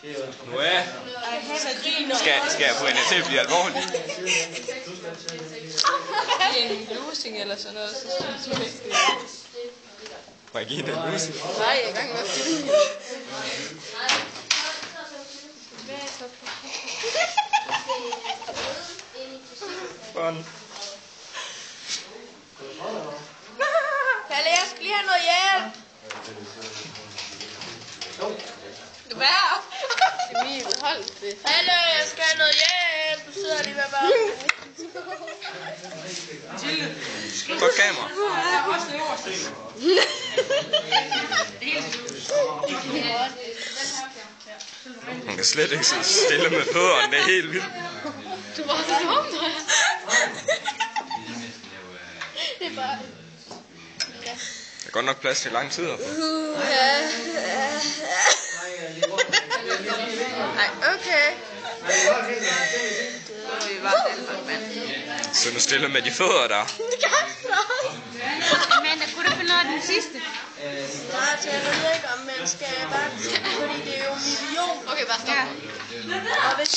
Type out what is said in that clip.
Nu skal jeg få hende til at blive alvorlig? En losing eller sådan noget, så synes jeg ikke det. Må jeg give hende en losing? Nej, jeg er i gang med at filme. Bon. Palle, jeg skal lige have noget hjælp. Du er Emil, hold det. Palle, jeg skal have noget hjælp. Du sidder lige med mig. Godt kamera. Man kan slet ikke sidde stille med fødderne, det er helt vildt. Du var så dum, tror jeg. Det er bare... Der er godt nok plads til lang tid at få. Ej, okay. Vi var Danmark, mand. Så nu stille med de fødder der. Amanda, kunne du finde noget af den sidste? Nej, jeg ved ikke, om man skal bare... Fordi det er jo en million. Okay, bare stop. Og hvis